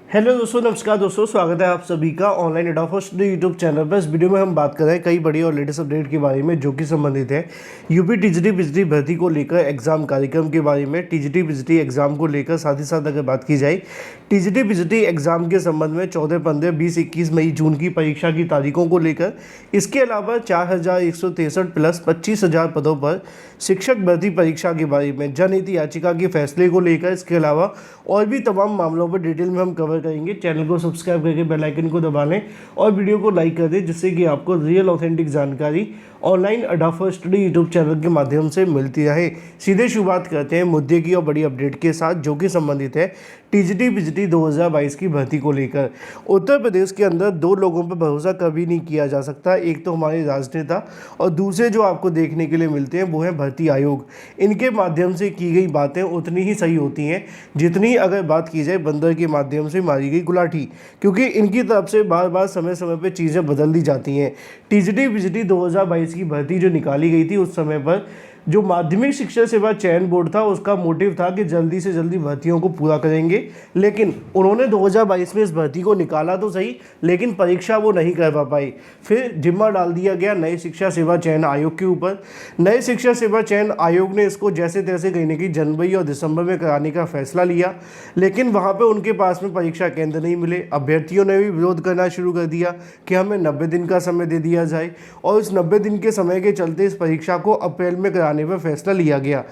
Hello दोस्तों, नमस्कार दोस्तों, स्वागत है आप सभी का ऑनलाइन एडा फर्स्ट यूट्यूब चैनल पर। इस वीडियो में हम बात कर रहे हैं कई बड़ी और लेटेस्ट अपडेट के बारे में जो कि संबंधित है यूपी टीजीटी बिजली भर्ती को लेकर एग्जाम कार्यक्रम के बारे में, टीजीटी बिजली एग्जाम को लेकर। साथ ही साथ अगर बात की जाए टीजीटी बिजली एग्जाम के संबंध में 14, 15, 20, 21 मई, जून की परीक्षा की तारीखों को लेकर, इसके अलावा 4163 प्लस 25,000 पदों पर शिक्षक भर्ती परीक्षा के बारे में, जनहित याचिका के फैसले को लेकर, इसके अलावा और भी तमाम मामलों पर डिटेल में हम कवर करेंगे। चैनल को सब्सक्राइब करके बेल आइकन को दबा लें और वीडियो को लाइक कर दें, जिससे कि आपको रियल ऑथेंटिक जानकारी ऑनलाइन अड्डा फॉर स्टडी यूट्यूब चैनल के माध्यम से मिलती रहे। सीधे शुरुआत करते हैं मुद्दे की और बड़ी अपडेट के साथ, जो कि संबंधित है टीजीटी बिजली 2022 की भर्ती को लेकर। उत्तर प्रदेश के अंदर दो लोगों पर भरोसा कभी नहीं किया जा सकता। एक तो हमारे राजनेता और दूसरे जो आपको देखने के लिए मिलते हैं वो है भर्ती आयोग। इनके माध्यम से की गई बातें उतनी ही सही होती हैं जितनी अगर बात की जाए बंदर के माध्यम से मारी गई गुलाठी, क्योंकि इनकी तरफ से बार बार समय समय पर चीज़ें बदल दी जाती हैं। टीजीटी बिजली 2022 की भर्ती जो निकाली गई थी, उस समय पर जो माध्यमिक शिक्षा सेवा चयन बोर्ड था, उसका मोटिव था कि जल्दी से जल्दी भर्तियों को पूरा करेंगे। लेकिन उन्होंने 2022 में इस भर्ती को निकाला तो सही, लेकिन परीक्षा वो नहीं करवा पाई। फिर जिम्मा डाल दिया गया नए शिक्षा सेवा चयन आयोग के ऊपर। नए शिक्षा सेवा चयन आयोग ने इसको जैसे तैसे कहीं ना कहीं जनवरी और दिसंबर में कराने का फैसला लिया, लेकिन वहाँ पर उनके पास में परीक्षा केंद्र नहीं मिले। अभ्यर्थियों ने भी विरोध करना शुरू कर दिया कि हमें 90 दिन का समय दे दिया जाए, और उस 90 दिन के समय के चलते इस परीक्षा को अप्रैल में कराने पर फैसला लिया गया।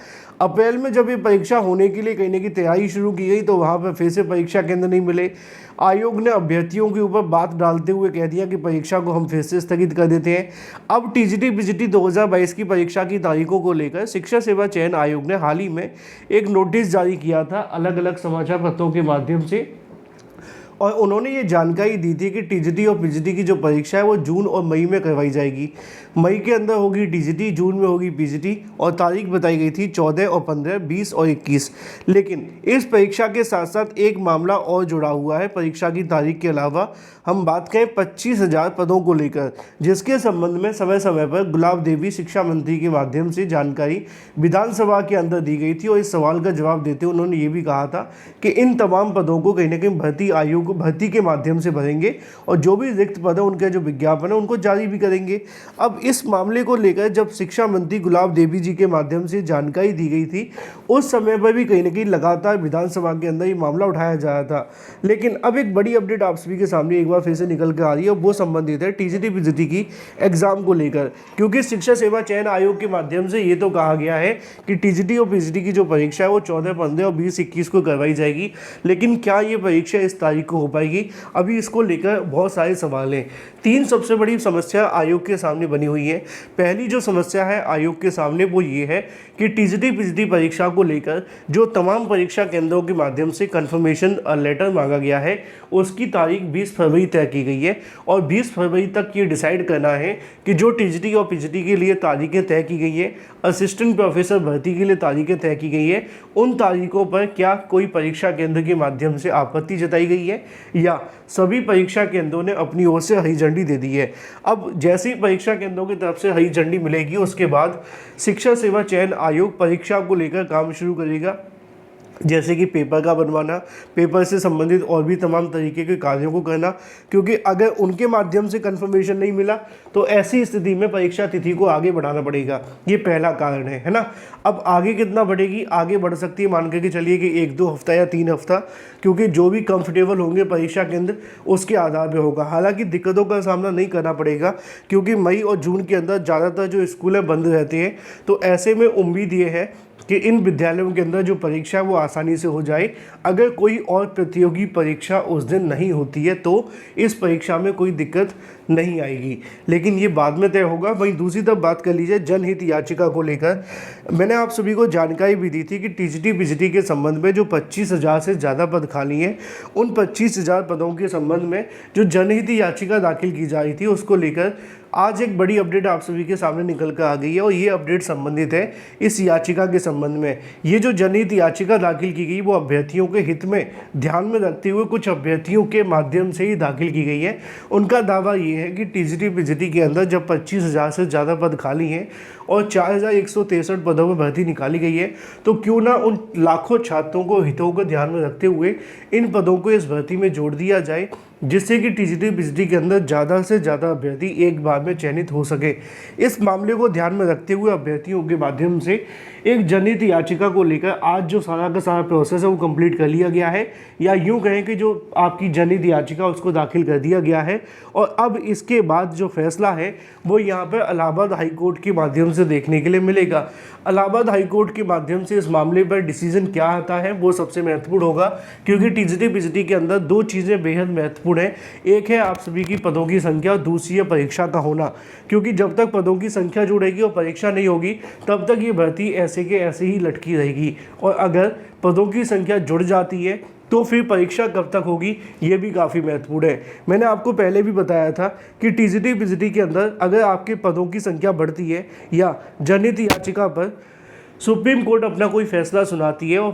अप्रैल में जब ये परीक्षा होने के लिए कहीं ना कहीं तैयारी शुरू की गई, तो वहाँ पर फिर से परीक्षा केंद्र नहीं मिले। आयोग ने अभ्यर्थियों के ऊपर बात डालते हुए कह दिया कि परीक्षा को हम फिर से स्थगित कर देते हैं। अब टीजीटी बिजली 2022 की परीक्षा की तारीखों को लेकर शिक्षा सेवा चयन आयोग ने हाल ही में एक नोटिस जारी किया था अलग अलग समाचार पत्रों के माध्यम से, और उन्होंने ये जानकारी दी थी कि टीजीटी और पीजीटी की जो परीक्षा है वो जून और मई में करवाई जाएगी। मई के अंदर होगी टीजीटी, जून में होगी पीजीटी, और तारीख बताई गई थी 14 और 15, 20 और 21। लेकिन इस परीक्षा के साथ साथ एक मामला और जुड़ा हुआ है परीक्षा की तारीख के अलावा। हम बात करें 25,000 पदों को लेकर, जिसके संबंध में समय समय पर गुलाब देवी शिक्षा मंत्री के माध्यम से जानकारी विधानसभा के अंदर दी गई थी, और इस सवाल का जवाब देते हुए उन्होंने ये भी कहा था कि इन तमाम पदों को कहीं ना कहीं भर्ती आयोग भर्ती के माध्यम से भरेंगे, और जो भी रिक्त पद है उनके जो विज्ञापन है उनको जारी भी करेंगे। अब इस मामले को लेकर जब शिक्षा मंत्री गुलाब देवी जी के माध्यम से जानकारी दी गई थी, उस समय पर भी कहीं ना कहीं लगातार विधानसभा के अंदर ये मामला उठाया जा रहा था। लेकिन अब एक बड़ी अपडेट आप सभी के सामने एक बार फिर से निकल कर आ रही है, और वो संबंधित है टीजीटी पीजीटी की एग्जाम को लेकर। क्योंकि शिक्षा सेवा चयन आयोग के माध्यम से ये तो कहा गया है कि टीजीटी और पीजीटी की जो परीक्षा है वो 14, 15 और 20, 21 को करवाई जाएगी। लेकिन क्या ये परीक्षा इस तारीख को हो पाएगी? अभी इसको लेकर बहुत सारे सवाल हैं। तीन सबसे बड़ी समस्या आयोग के सामने बनी हुई है। पहली जो समस्या है आयोग के सामने वो ये है कि टीजीटी पीजीटी परीक्षा को लेकर जो तमाम परीक्षा केंद्रों के माध्यम से कंफर्मेशन लेटर मांगा गया है, उसकी तारीख 20 फरवरी तय की गई है, और 20 फरवरी तक ये डिसाइड करना है कि जो टीजीटी और पीजीटी के लिए तारीखें तय की गई है, असिस्टेंट प्रोफेसर भर्ती के लिए तारीखें तय की गई है, उन तारीखों पर क्या कोई परीक्षा केंद्र के माध्यम से आपत्ति जताई गई है, या सभी परीक्षा केंद्रों ने अपनी ओर से हरी झंडी दे दी है। अब जैसे ही परीक्षा केंद्रों की तरफ से हरी झंडी मिलेगी, उसके बाद शिक्षा सेवा चयन आयोग परीक्षा को लेकर काम शुरू करेगा, जैसे कि पेपर का बनवाना, पेपर से संबंधित और भी तमाम तरीके के कार्यों को करना। क्योंकि अगर उनके माध्यम से कंफर्मेशन नहीं मिला तो ऐसी स्थिति में परीक्षा तिथि को आगे बढ़ाना पड़ेगा। ये पहला कारण है ना। अब आगे कितना बढ़ेगी? आगे बढ़ सकती है, मान के चलिए कि 1-2 हफ्ता या 3 हफ्ता, क्योंकि जो भी कंफर्टेबल होंगे परीक्षा केंद्र उसके आधार पर होगा। हालांकि दिक्कतों का सामना नहीं करना पड़ेगा, क्योंकि मई और जून के अंदर ज़्यादातर जो स्कूल है बंद रहते हैं। तो ऐसे में उम्मीद ये है कि इन विद्यालयों के अंदर जो परीक्षा है वो आसानी से हो जाए। अगर कोई और प्रतियोगी परीक्षा उस दिन नहीं होती है तो इस परीक्षा में कोई दिक्कत नहीं आएगी, लेकिन ये बाद में तय होगा। वहीं दूसरी तरफ बात कर लीजिए जनहित याचिका को लेकर। मैंने आप सभी को जानकारी भी दी थी कि टीजीटी पीजीटी के संबंध में जो 25,000 से ज़्यादा पद खाली हैं, उन 25,000 पदों के संबंध में जो जनहित याचिका दाखिल की जा रही थी, उसको लेकर आज एक बड़ी अपडेट आप सभी के सामने निकल कर आ गई है, और ये अपडेट संबंधित है इस याचिका के संबंध में। ये जो जनहित याचिका दाखिल की गई वो अभ्यर्थियों के हित में ध्यान में रखते हुए कुछ अभ्यर्थियों के माध्यम से ही दाखिल की गई है। उनका दावा ये ये है कि टीजीटी पीजीटी के अंदर जब 25,000 से ज़्यादा पद खाली हैं और 4,163 पदों में भर्ती निकाली गई है, तो क्यों ना उन लाखों छात्रों को हितों को ध्यान में रखते हुए इन पदों को इस भर्ती में जोड़ दिया जाए, जिससे कि टीजीटी पीजीटी के अंदर ज़्यादा से ज़्यादा अभ्यर्थी एक बार में चयनित हो सके। इस मामले को ध्यान में रखते हुए अभ्यर्थियों के माध्यम से एक जनहित याचिका को लेकर आज जो सारा का सारा प्रोसेस है वो कंप्लीट कर लिया गया है, या यूँ कहें कि जो आपकी जनहित याचिका उसको दाखिल कर दिया गया है। और अब इसके बाद जो फैसला है वो यहाँ पर इलाहाबाद हाई कोर्ट के माध्यम से देखने के लिए मिलेगा। इलाहाबाद हाई कोर्ट के माध्यम से इस मामले पर डिसीजन क्या आता है वो सबसे महत्वपूर्ण होगा, क्योंकि टीजीटी पीजीटी के अंदर दो चीज़ें बेहद महत्वपूर्ण है। एक है आप सभी की पदों की संख्या, दूसरी है परीक्षा का होना, क्योंकि जब तक पदों की संख्या जुड़ेगी और परीक्षा नहीं होगी तब तक ये भर्ती ऐसे के ऐसे ही लटकी रहेगी। और अगर पदों की संख्या जुड़ जाती है तो फिर परीक्षा कब तक होगी ये भी काफ़ी महत्वपूर्ण है। मैंने आपको पहले भी बताया था कि टीजीटी पीजीटी के अंदर अगर आपके पदों की संख्या बढ़ती है या जनहित याचिका पर सुप्रीम कोर्ट अपना कोई फैसला सुनाती है और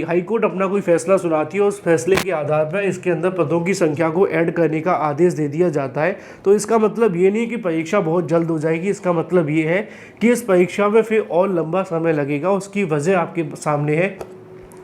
हाई कोर्ट अपना कोई फैसला सुनाती है, उस फैसले के आधार पर इसके अंदर पदों की संख्या को ऐड करने का आदेश दे दिया जाता है, तो इसका मतलब ये नहीं कि परीक्षा बहुत जल्द हो जाएगी। इसका मतलब ये है कि इस परीक्षा में फिर और लंबा समय लगेगा। उसकी वजह आपके सामने है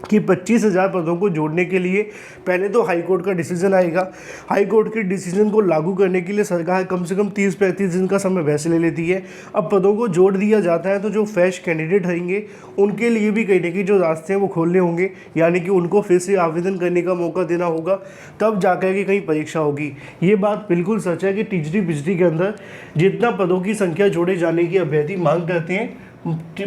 कि 25,000 पदों को जोड़ने के लिए पहले तो हाई कोर्ट का डिसीजन आएगा। हाई कोर्ट के डिसीजन को लागू करने के लिए सरकार कम से कम 30-35 दिन का समय वैसे ले लेती है। अब पदों को जोड़ दिया जाता है तो जो फ्रेश कैंडिडेट रहेंगे उनके लिए भी कहीं ना कहीं जो रास्ते हैं वो खोलने होंगे, यानी कि उनको फिर से आवेदन करने का मौका देना होगा, तब जाकर के कहीं परीक्षा होगी। ये बात बिल्कुल सच है कि टीजीटी पीजीटी के अंदर जितना पदों की संख्या जोड़े जाने की अभ्यर्थी मांग करते हैं,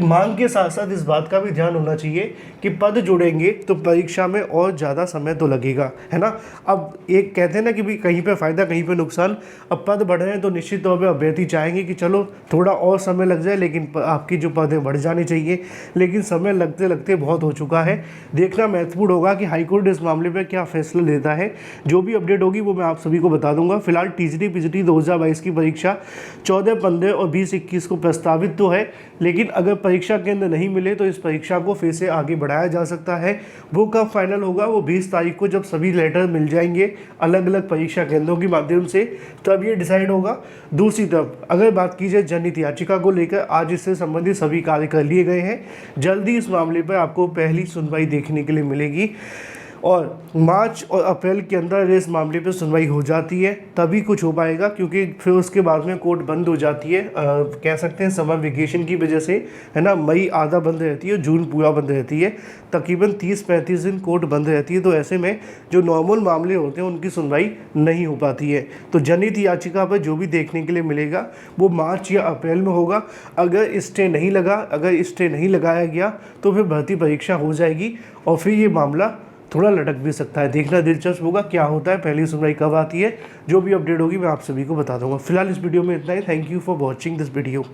मांग के साथ साथ इस बात का भी ध्यान होना चाहिए कि पद जुड़ेंगे तो परीक्षा में और ज़्यादा समय तो लगेगा, है ना। अब एक कहते हैं ना कि भी कहीं पे फ़ायदा कहीं पे नुकसान। अब पद बढ़ रहे हैं तो निश्चित तौर पे अभ्यर्थी चाहेंगे कि चलो थोड़ा और समय लग जाए, लेकिन आपकी जो पद है बढ़ जानी चाहिए, लेकिन समय लगते लगते बहुत हो चुका है। देखना महत्वपूर्ण होगा कि हाईकोर्ट इस मामले पर क्या फैसला लेता है। जो भी अपडेट होगी वो मैं आप सभी को बता दूंगा। फिलहाल टीजीटी पीजीटी 2022 की परीक्षा 14, 15 और 20, 21 को प्रस्तावित तो है, लेकिन अगर परीक्षा केंद्र नहीं मिले तो इस परीक्षा को फिर से आगे बढ़ाया जा सकता है। वो कब फाइनल होगा? वो 20 तारीख को जब सभी लेटर मिल जाएंगे अलग अलग परीक्षा केंद्रों के माध्यम से, तब ये डिसाइड होगा। दूसरी तरफ अगर बात की जाए जनहित याचिका को लेकर, आज इससे संबंधित सभी कार्य कर लिए गए हैं। जल्दी इस मामले पर आपको पहली सुनवाई देखने के लिए मिलेगी और मार्च और अप्रैल के अंदर इस मामले पर सुनवाई हो जाती है तभी कुछ हो पाएगा, क्योंकि फिर उसके बाद में कोर्ट बंद हो जाती है। कह सकते हैं समर वेकेशन की वजह से, है ना। मई आधा बंद रहती है, जून पूरा बंद रहती है, तकरीबन 30-35 दिन कोर्ट बंद रहती है। तो ऐसे में जो नॉर्मल मामले होते हैं उनकी सुनवाई नहीं हो पाती है। तो जनहित याचिका पर जो भी देखने के लिए मिलेगा वो मार्च या अप्रैल में होगा। अगर स्टे नहीं लगाया गया तो फिर भर्ती परीक्षा हो जाएगी और फिर ये मामला थोड़ा लटक भी सकता है। देखना दिलचस्प होगा क्या होता है, पहली सुनवाई कब आती है। जो भी अपडेट होगी मैं आप सभी को बता दूंगा। फिलहाल इस वीडियो में इतना ही। Thank you for watching this video.